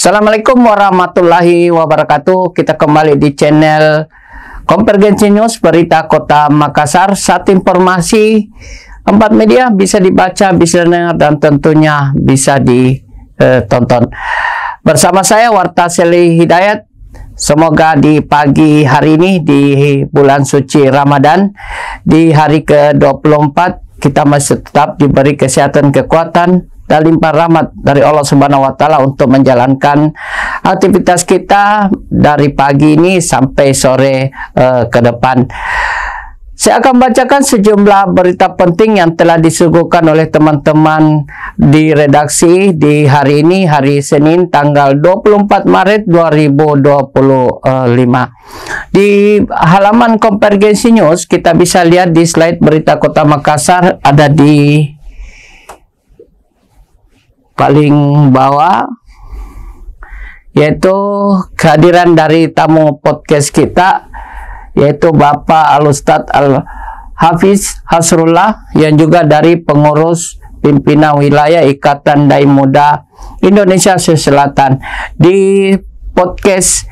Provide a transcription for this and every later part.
Assalamualaikum warahmatullahi wabarakatuh. Kita kembali di channel Konvergensi News, berita Kota Makassar. Satu informasi, 4 media bisa dibaca, bisa dengar, dan tentunya bisa ditonton. Bersama saya Warta Seli Hidayat. Semoga di pagi hari ini, di bulan suci Ramadan, di hari ke-24, kita masih tetap diberi kesehatan, kekuatan, dan limpah rahmat dari Allah Subhanahu wa Ta'ala untuk menjalankan aktivitas kita dari pagi ini sampai sore ke depan. Saya akan bacakan sejumlah berita penting yang telah disuguhkan oleh teman-teman di redaksi di hari ini, hari Senin, tanggal 24 Maret 2025. Di halaman Konvergensi News, kita bisa lihat di slide berita Kota Makassar, ada di paling bawah, yaitu kehadiran dari tamu podcast kita, yaitu Bapak Al-Ustadz Al-Hafiz Hasrullah, yang juga dari pengurus pimpinan wilayah Ikatan Dai Muda Indonesia Selatan. Di podcast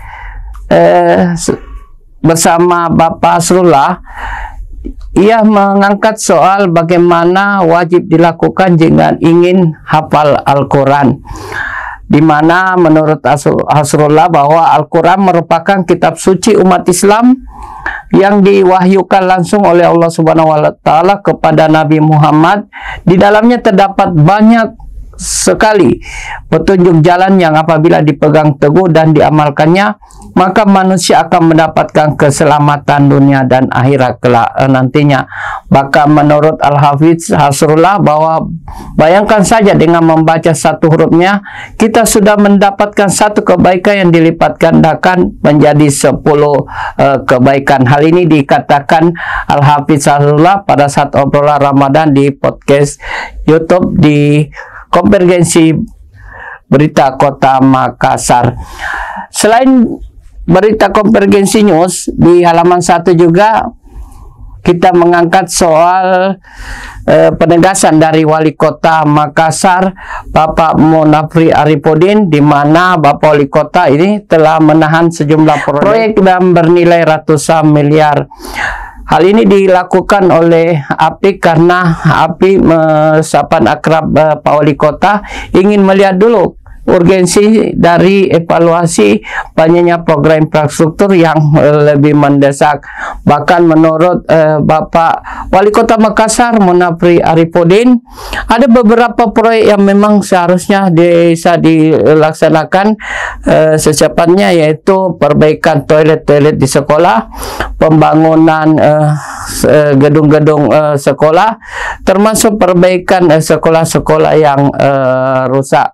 bersama Bapak Hasrullah, ia mengangkat soal bagaimana wajib dilakukan jika ingin hafal Al-Quran, di mana menurut Hasrullah bahwa Al-Quran merupakan kitab suci umat Islam yang diwahyukan langsung oleh Allah Subhanahu wa Ta'ala kepada Nabi Muhammad. Di dalamnya terdapat banyak sekali petunjuk jalan yang apabila dipegang teguh dan diamalkannya, maka manusia akan mendapatkan keselamatan dunia dan akhirat kelak nantinya. Bahkan menurut Al-Hafiz Hasrullah bahwa bayangkan saja dengan membaca satu hurufnya, kita sudah mendapatkan satu kebaikan yang dilipat gandakan menjadi 10 kebaikan. Hal ini dikatakan Al-Hafiz Hasrullah pada saat obrolan Ramadan di podcast YouTube di Konvergensi Berita Kota Makassar. Selain berita Konvergensi News, di halaman 1 juga kita mengangkat soal penegasan dari Wali Kota Makassar, Bapak Munafri Arifudin, di mana Bapak Wali Kota ini telah menahan sejumlah proyek dan bernilai ratusan miliar. Hal ini dilakukan oleh API karena API sahabat akrab Pak Wali Kota ingin melihat dulu urgensi dari evaluasi banyaknya program infrastruktur yang lebih mendesak. Bahkan menurut Bapak Wali Kota Makassar, Munafri Arifudin, ada beberapa proyek yang memang seharusnya bisa dilaksanakan secepatnya, yaitu perbaikan toilet-toilet di sekolah, pembangunan gedung-gedung sekolah, termasuk perbaikan sekolah-sekolah yang rusak.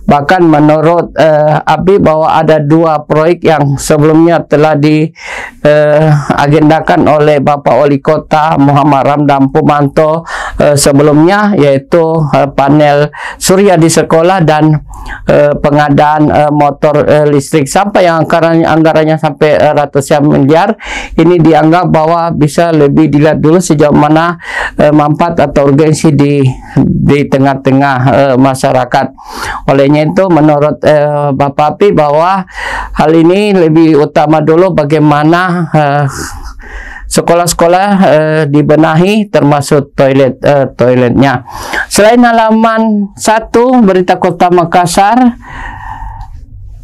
Bahkan menurut API bahwa ada 2 proyek yang sebelumnya telah diagendakan oleh Bapak Wali Kota Muhammad Ramdan Pumanto sebelumnya, yaitu panel surya di sekolah dan pengadaan motor listrik sampai yang anggarannya sampai ratusan miliar. Ini dianggap bahwa bisa lebih dilihat dulu sejauh mana manfaat atau urgensi di tengah-tengah masyarakat. Olehnya itu menurut Bapak Api bahwa hal ini lebih utama dulu bagaimana sekolah-sekolah dibenahi, termasuk toiletnya. Selain halaman 1 berita Kota Makassar,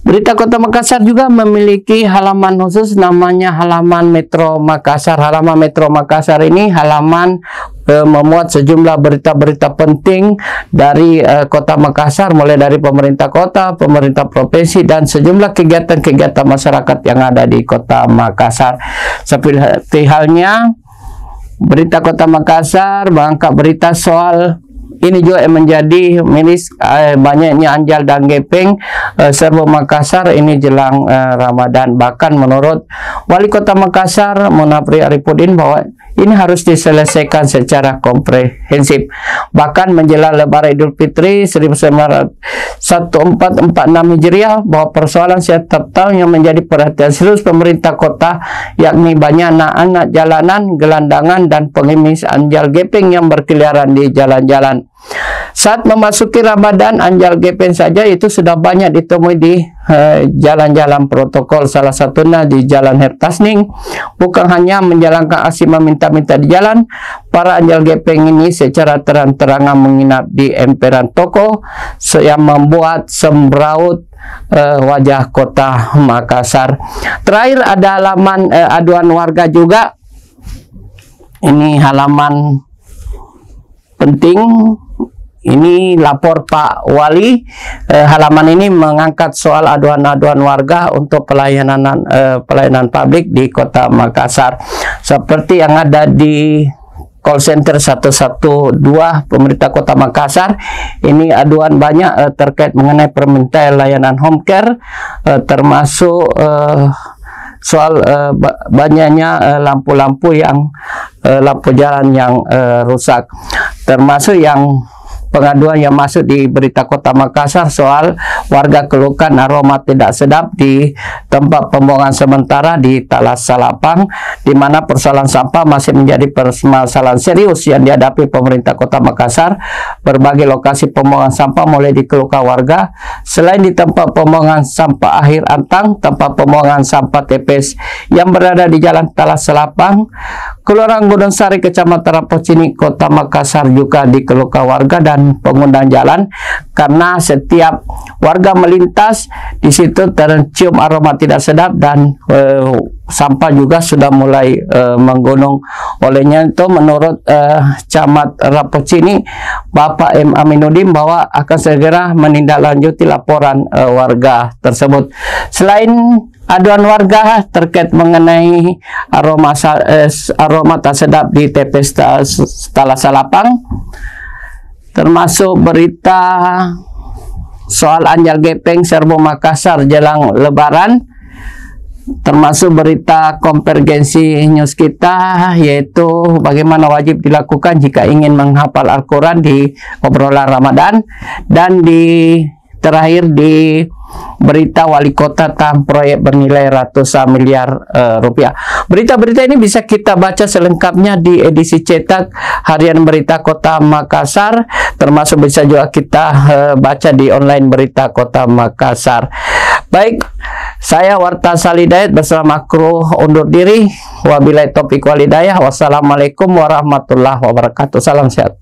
Berita Kota Makassar juga memiliki halaman khusus, namanya halaman Metro Makassar. Halaman Metro Makassar ini halaman memuat sejumlah berita-berita penting dari Kota Makassar, mulai dari pemerintah kota, pemerintah provinsi, dan sejumlah kegiatan-kegiatan masyarakat yang ada di Kota Makassar. Seperti halnya berita Kota Makassar mengangkat berita soal ini juga yang menjadi miris banyaknya anjal dan gepeng serbu Makassar ini jelang Ramadan. Bahkan menurut Wali Kota Makassar, Munafri Arifudin, bahwa ini harus diselesaikan secara komprehensif. Bahkan menjelang Lebaran Idul Fitri 1446 Hijriah, bahwa persoalan setiap tahun yang menjadi perhatian serius pemerintah kota, yakni banyak anak-anak jalanan, gelandangan, dan pengemis anjal gepeng yang berkeliaran di jalan-jalan. Saat memasuki Ramadan, anjal gepeng saja itu sudah banyak ditemui di jalan-jalan protokol, salah satunya di Jalan Hertasning. Bukan hanya menjalankan aksi meminta-minta di jalan, para anjal gepeng ini secara terang-terangan menginap di emperan toko yang membuat sembraut wajah kota Makassar. Terakhir ada halaman aduan warga juga. Ini halaman penting. Ini lapor Pak Wali. Halaman ini mengangkat soal aduan-aduan warga untuk pelayanan publik di Kota Makassar. Seperti yang ada di call center 112 pemerintah Kota Makassar. Ini aduan banyak terkait mengenai permintaan layanan home care, termasuk soal banyaknya lampu-lampu lampu jalan yang rusak, termasuk yang pengaduan yang masuk di berita Kota Makassar soal warga keluhkan aroma tidak sedap di tempat pembuangan sementara di Talas Salapang, di mana persoalan sampah masih menjadi permasalahan serius yang dihadapi pemerintah Kota Makassar. Berbagai lokasi pembuangan sampah mulai dikeluhkan warga. Selain di tempat pembuangan sampah akhir Antang, tempat pembuangan sampah TPS yang berada di Jalan Talas Salapang, Kelurahan Gunung Sari, Kecamatan Rapocini, Kota Makassar juga dikeluhkan warga dan pengguna jalan karena setiap warga melintas di situ tercium aroma tidak sedap dan sampah juga sudah mulai menggunung. Olehnya itu menurut Camat Rapocini Bapak M. Aminuddin bahwa akan segera menindaklanjuti laporan warga tersebut. Selain aduan warga terkait mengenai aroma tak sedap di TPS Talas Salapang, termasuk berita soal anjal gepeng Serbu Makassar jelang Lebaran, termasuk berita konvergensi news kita, yaitu bagaimana wajib dilakukan jika ingin menghafal Al-Quran di obrolan Ramadan, dan terakhir di berita wali kota tentang proyek bernilai ratusan miliar rupiah. Berita-berita ini bisa kita baca selengkapnya di edisi cetak harian berita Kota Makassar, termasuk bisa juga kita baca di online berita Kota Makassar. Baik, saya Warta Salidayat bersama kru undur diri. Wabillahi taufiq walhidayah. Wassalamualaikum warahmatullahi wabarakatuh. Salam sehat.